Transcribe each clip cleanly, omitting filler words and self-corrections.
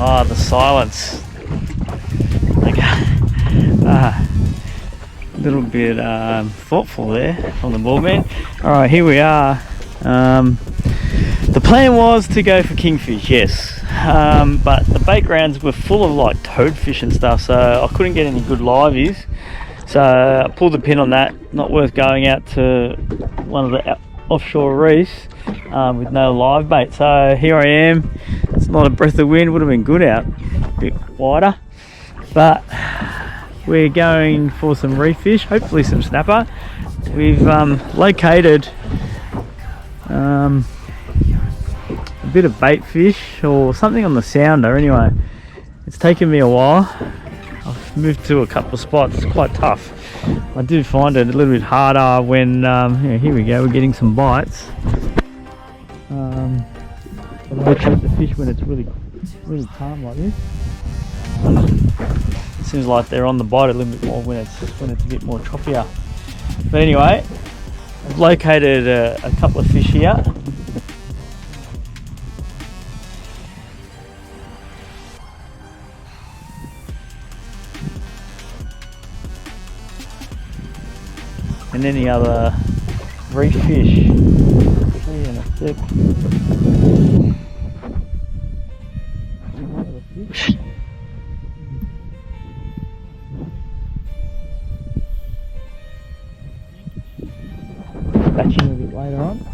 Oh, the silence. Okay. A little bit thoughtful there from the BaldMan. Alright, here we are. The plan was to go for kingfish, yes. But the bait grounds were full of like toadfish and stuff, so I couldn't get any good liveys. So I pulled the pin on that. Not worth going out to one of the offshore reefs with no live bait. So here I am. It's not a breath of wind, would have been good out a bit wider. But we're going for some reef fish, hopefully some snapper. We've located a bit of bait fish or something on the sounder. Anyway, it's taken me a while. I've moved to a couple of spots. It's quite tough. I do find it a little bit harder when yeah, here we go, we're getting some bites. I locate the fish when it's really calm like this. It seems like they're on the bite a little bit more when it's a bit more choppier. But anyway, I've located a couple of fish here. And any other reef fish. In a sec. Batching a bit later on.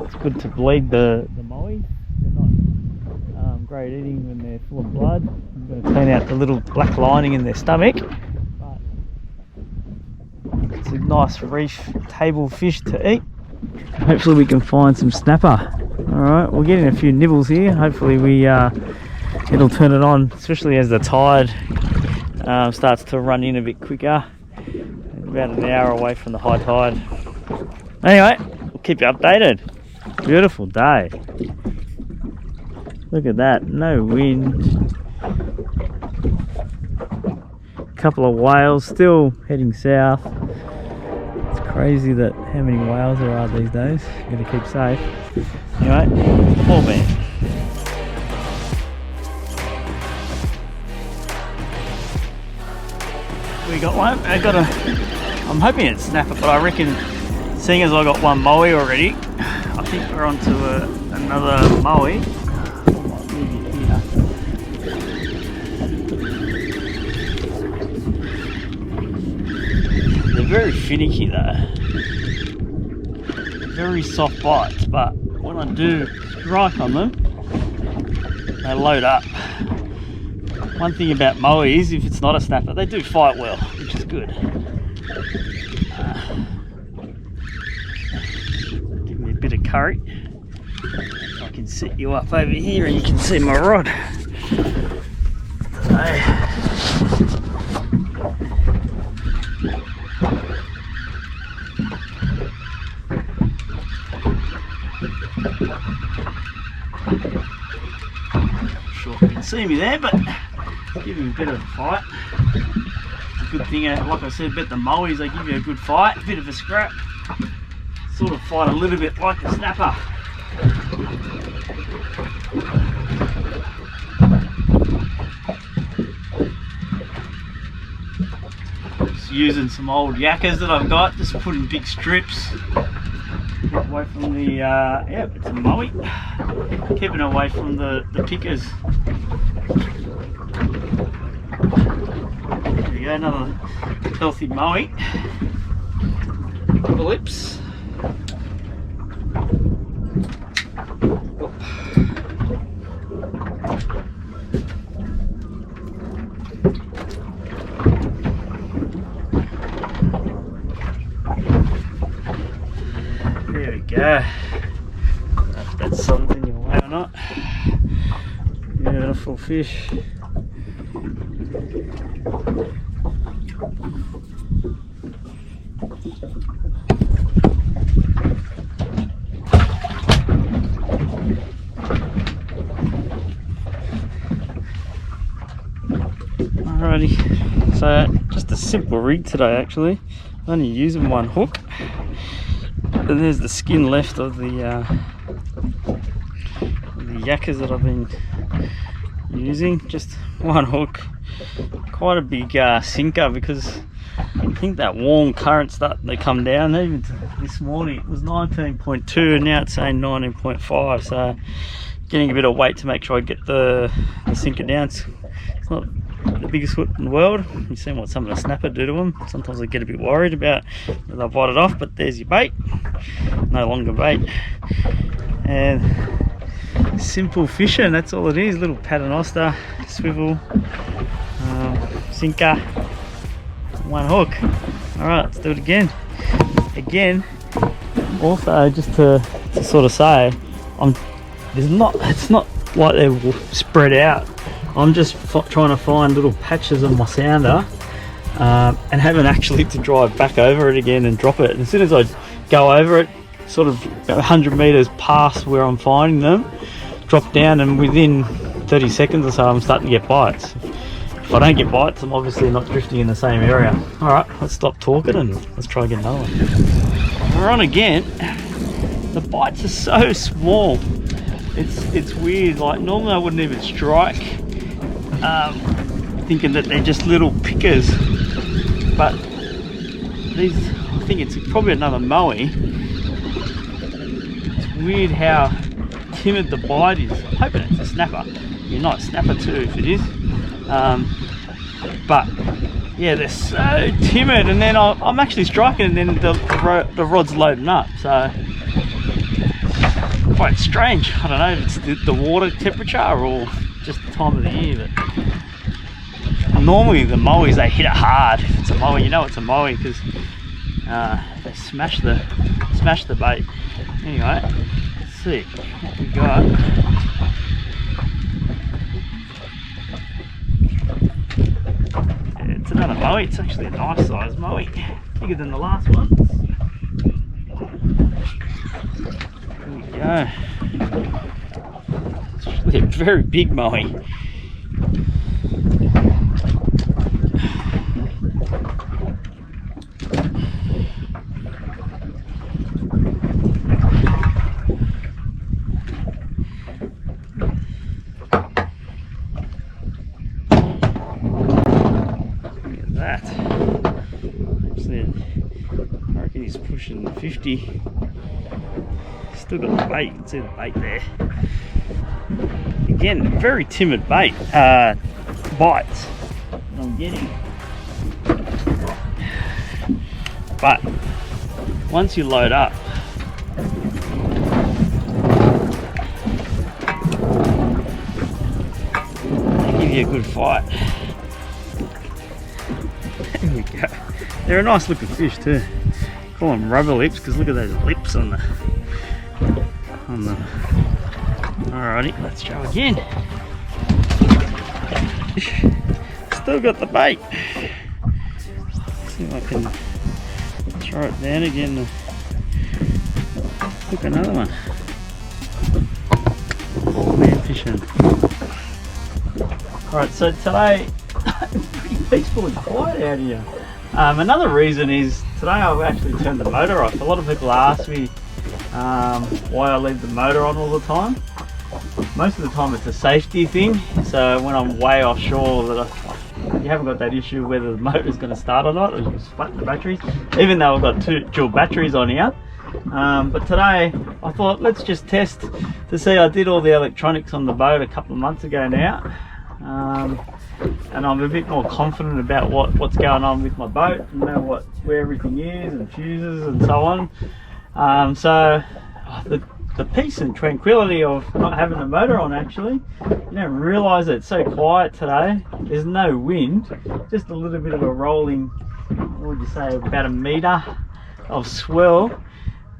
It's good to bleed the moe. They're not great eating when they're full of blood. I'm going to clean out the little black lining in their stomach. But it's a nice reef table fish to eat. Hopefully we can find some snapper. Alright, we're getting a few nibbles here. Hopefully it'll turn it on, especially as the tide starts to run in a bit quicker. About an hour away from the high tide. Anyway, we'll keep you updated. Beautiful day. Look at that, no wind. A couple of whales still heading south. Crazy that how many whales there are these days. Gotta keep safe. Anyway, the BaldMan. We got one. I'm hoping it's snapper, but I reckon, seeing as I got one moe already, I think we're on to another moe. Very finicky though, very soft bites, but when I do strike on them, they load up. One thing about moes, if it's not a snapper, they do fight well, which is good. Give me a bit of curry. I can set you up over here and you can see my rod. Sure you can see me there, but give him a bit of a fight. It's a good thing, like I said about the moes, they give you a good fight, a bit of a scrap. Sort of fight a little bit like a snapper. Just using some old yakkers that I've got, just putting big strips. Keep away from the, yeah, it's a moe. Keeping away from the pickers. There we go, another healthy moe. Lips. There we go. If that's something you'll weigh or not. Beautiful fish. Alrighty, so just a simple rig today actually. Only using one hook. And there's the skin left of the yakkers that I've been using. Just one hook, quite a big sinker, because I think that warm current starting to come down. Even this morning it was 19.2 and now it's saying 19.5, so getting a bit of weight to make sure I get the sinker down. It's not the biggest hook in the world. You've seen what some of the snapper do to them. Sometimes I get a bit worried about whether they'll bite it off, but there's your bait. No longer bait. And simple fishing, that's all it is. Little paternoster, swivel, sinker, one hook. All right, let's do it again. Also, just to sort of say, it's not like they're spread out. I'm just trying to find little patches of my sounder, and haven't actually to drive back over it again and drop it. And as soon as I go over it, sort of 100 meters past where I'm finding them, drop down, and within 30 seconds or so I'm starting to get bites. If I don't get bites, I'm obviously not drifting in the same area. All right, let's stop talking and let's try again another one. We're on again. The bites are so small. It's weird. Like normally I wouldn't even strike, thinking that they're just little pickers, but these, I think it's probably another moe. It's weird how timid the bite is. I'm hoping it's a snapper. You're not a snapper too if it is. But yeah, they're so timid, and then I'm actually striking, and then the rod's loading up. So quite strange. I don't know if it's the water temperature or just the time of the year. But normally the moes, they hit it hard. If it's a moe, you know it's a moe, because they smash the bait. Anyway, let's see what we got. Yeah, it's another moe. It's actually a nice size moe, bigger than the last one. There we go. It's actually a very big moe. I reckon he's pushing 50. Still got the bait, you can see the bait there. Again, very timid bait, bites that I'm getting. But once you load up, they give you a good fight. There we go. They're a nice looking fish too. Call them rubber lips because look at those lips on the. Alrighty, let's try again. Still got the bait. Let's see if I can throw it down again and hook another one. BaldMan fishing. Alright, so today it's pretty peaceful and quiet out here. Another reason is today I've actually turned the motor off. A lot of people ask me why I leave the motor on all the time. Most of the time it's a safety thing, so when I'm way offshore you haven't got that issue whether the motor's going to start or not, or you split the batteries, even though I've got two dual batteries on here. But today I thought let's just test to see. I did all the electronics on the boat a couple of months ago now, and I'm a bit more confident about what's going on with my boat, you know where everything is and fuses and so on. So the peace and tranquility of not having a motor on, actually, you don't realise that it's so quiet today. There's no wind, just a little bit of a rolling, what would you say, about a metre of swell,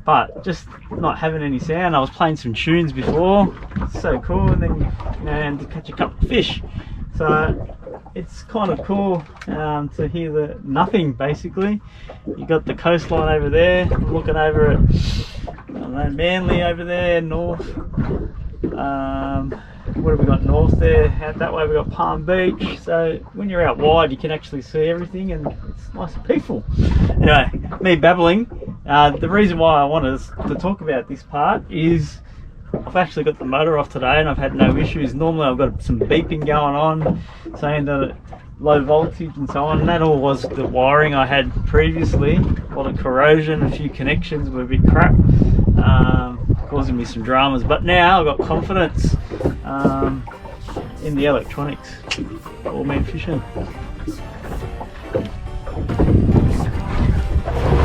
but just not having any sound. I was playing some tunes before, it's so cool, and then and to catch a couple of fish. So it's kind of cool to hear the nothing, basically. You got the coastline over there. I'm looking over at, I don't know, Manly over there, north. What have we got north there? Out that way we got Palm Beach. So when you're out wide, you can actually see everything, and it's nice and peaceful. Anyway, me babbling. The reason why I wanted to talk about this part is I've actually got the motor off today and I've had no issues. Normally I've got some beeping going on saying that it's low voltage and so on, and that all was the wiring I had previously. A lot of corrosion, a few connections were a bit crap, causing me some dramas, but now I've got confidence in the electronics. BaldMan Fishing.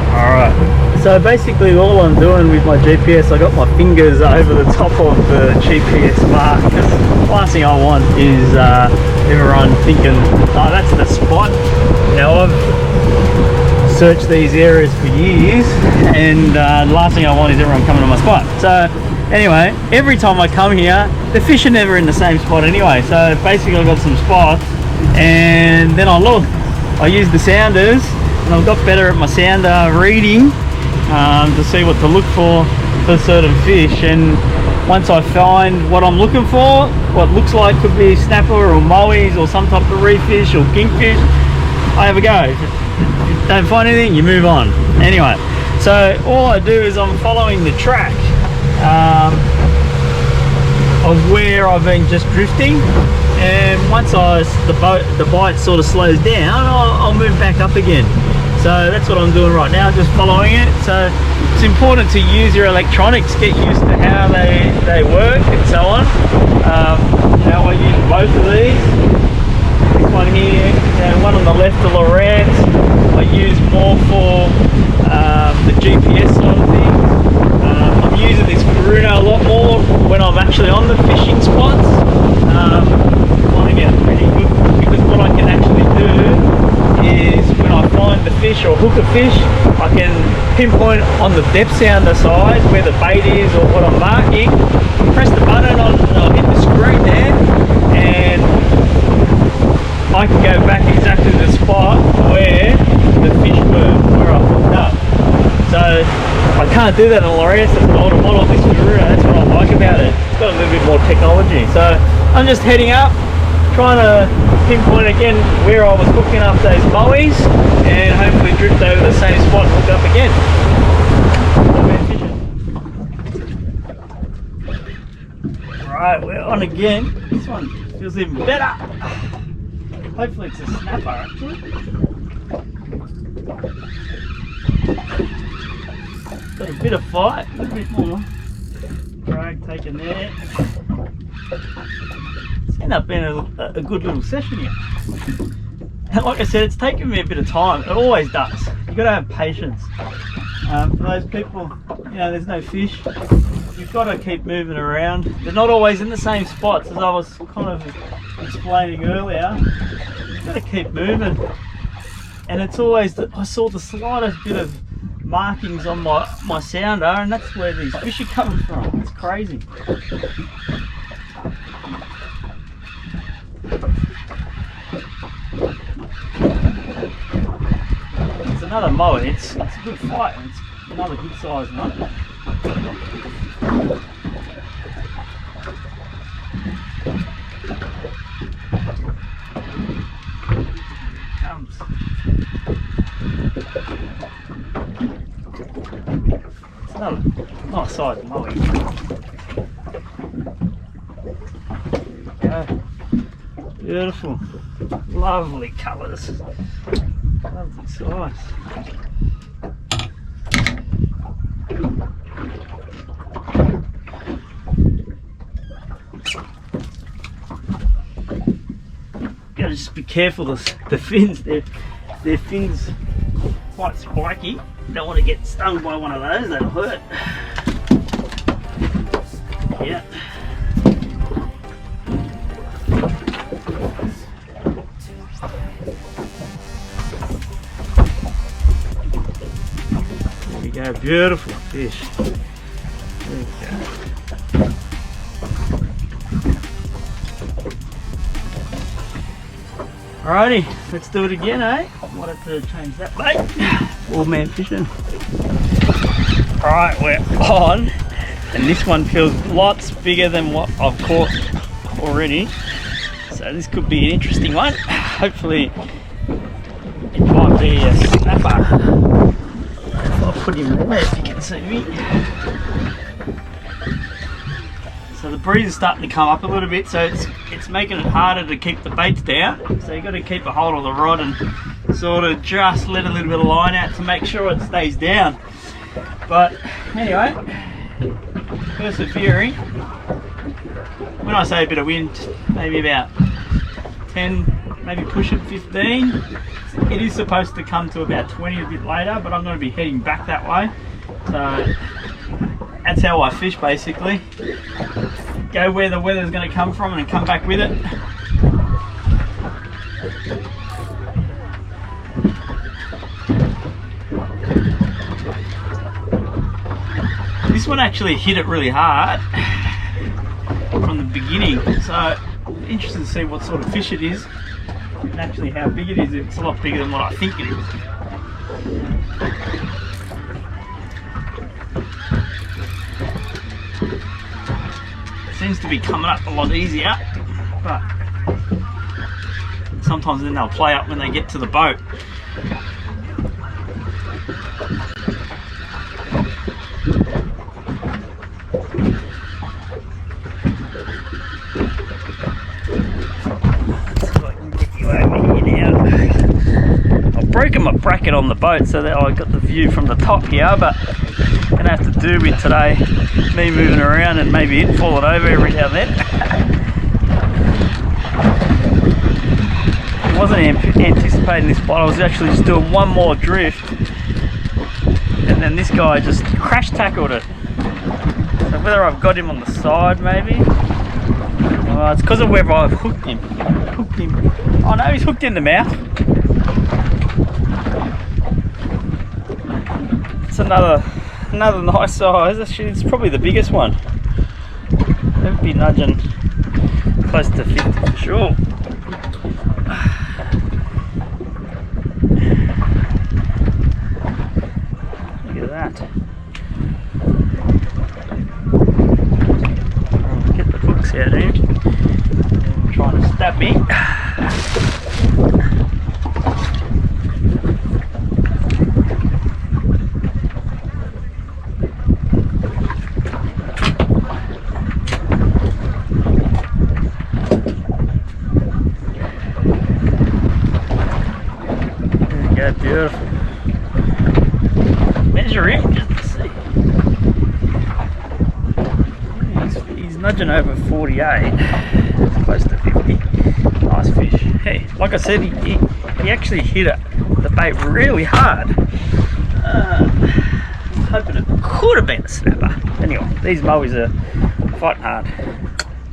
Alright, so basically all I'm doing with my GPS, I got my fingers over the top of the GPS mark, because the last thing I want is everyone thinking, oh, that's the spot. Now I've searched these areas for years, and the last thing I want is everyone coming to my spot. So anyway, every time I come here, the fish are never in the same spot anyway, so basically I've got some spots, and then I look, I use the sounders, and I've got better at my sounder reading to see what to look for certain fish, and once I find what I'm looking for, what looks like could be snapper or mowies or some type of reef fish or kingfish, I have a go. If you don't find anything, you move on. Anyway, so all I do is I'm following the track of where I've been just drifting, and once the bite sort of slows down, I'll move back up again. So that's what I'm doing right now, just following it. So it's important to use your electronics, get used to how they work and so on. Now I use both of these. This one here, and one on the left, the Lowrance, I use more for the GPS side of things. I'm using this Bruno a lot more when I'm actually on the fishing spots. Finding it pretty good, because what I can actually do is when I find the fish or hook a fish, I can pinpoint on the depth sounder side where the bait is or what I'm marking, press the button on, I'll hit the screen there, and I can go back exactly to the spot where the fish were, where I hooked up. So I can't do that on Lowrance, that's an older model. This Bruno, that's what I like about it. It's got a little bit more technology. So I'm just heading up, trying to pinpoint again where I was hooking up those mowies, and hopefully drift over the same spot and hook up again. Right, we're on again. This one feels even better. Hopefully it's a snapper actually. Got a bit of fight, a little bit more drag taken there. End up being a good little session here. And like I said, it's taken me a bit of time. It always does. You've got to have patience. For those people, you know, there's no fish, you've got to keep moving around. They're not always in the same spots, as I was kind of explaining earlier. You've got to keep moving. And it's always, I saw the slightest bit of markings on my sounder, and that's where these fish are coming from. It's crazy. It's another mower. It's a good fight. It's another good size one. Comes. It's another nice size mower. Yeah. Beautiful, lovely colours, lovely size. Gotta just be careful, the fins, their fins quite spiky. Don't want to get stung by one of those, that'll hurt. Yeah. There we go, beautiful fish. There we go. Alrighty, let's do it again, eh? I wanted to change that bait. BaldMan Fishing. Alright, we're on, and this one feels lots bigger than what I've caught already. So this could be an interesting one. Hopefully it might be a snapper. I'll put him there if you can see me. So the breeze is starting to come up a little bit, so it's making it harder to keep the baits down. So you've got to keep a hold of the rod and sort of just let a little bit of line out to make sure it stays down. But anyway, persevering. When I say a bit of wind, maybe about 10, maybe push it 15. It is supposed to come to about 20 a bit later, but I'm going to be heading back that way. So that's how I fish basically. Go where the weather's going to come from and come back with it. This one actually hit it really hard from the beginning, so interested to see what sort of fish it is and actually how big it is. It's a lot bigger than what I think it is. Seems to be coming up a lot easier, but sometimes then they'll play up when they get to the boat. I've broken my bracket on the boat so that I got the view from the top here, but gonna have to do with today me moving around and maybe it falling over every now and then. I wasn't anticipating this bite. I was actually just doing one more drift and then this guy just crash tackled it. So whether I've got him on the side maybe, it's because of where I've hooked him. Oh no, he's hooked in the mouth. It's another nice size. Actually, it's probably the biggest one. It'd be nudging close to 50 for sure. Look at that. I'll get the hooks out of him. Trying to stab me. There we go, beautiful. Measure him just to see. He's nudging over 48. Close to 50. Nice fish. Hey, like I said, he actually hit the bait really hard. I'm hoping it could have been a snapper. Anyway, these mowies are fighting hard.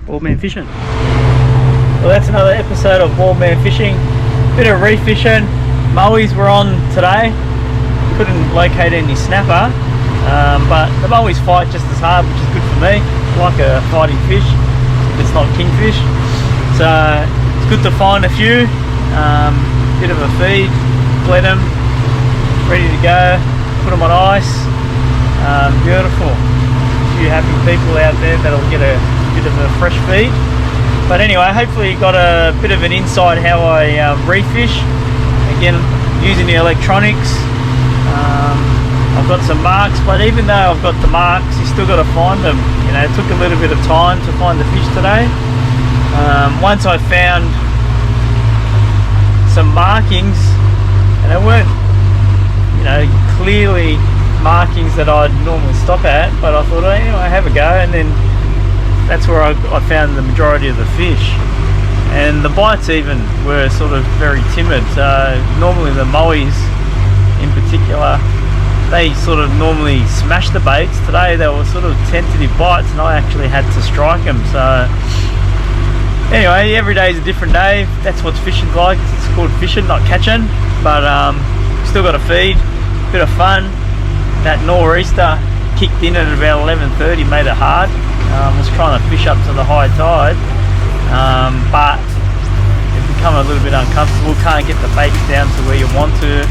BaldMan Fishing. Well, that's another episode of BaldMan Fishing. Bit of reef fishing. Mowies were on today. Couldn't locate any snapper, but the mowies fight just as hard, which is good for me. I like a fighting fish. It's not kingfish, so it's good to find a few. Bit of a feed, bled them, ready to go, put them on ice. Beautiful. A few happy people out there that'll get a bit of a fresh feed. But anyway, hopefully you got a bit of an insight how I reef fish. Again, using the electronics. I've got some marks, but even though I've got the marks, you still got to find them. You know, it took a little bit of time to find the fish today. Once I found some markings, and they weren't, you know, clearly markings that I'd normally stop at, but I thought, oh, anyway, have a go, and then that's where I found the majority of the fish. And the bites even were sort of very timid. Normally the mowies in particular, they sort of normally smash the baits. Today they were sort of tentative bites and I actually had to strike them. So anyway, every day is a different day. That's what fishing's like. It's called fishing, not catching. But still got to feed, bit of fun. That nor'easter kicked in at about 11:30, made it hard. Was trying to fish up to the high tide, but it's become a little bit uncomfortable. Can't get the baits down to where you want to,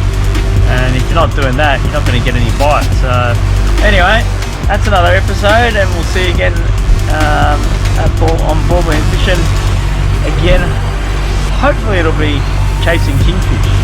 and if you're not doing that, you're not going to get any bites. So anyway, that's another episode, and we'll see you again on BaldMan Fishing again. Hopefully it'll be chasing kingfish.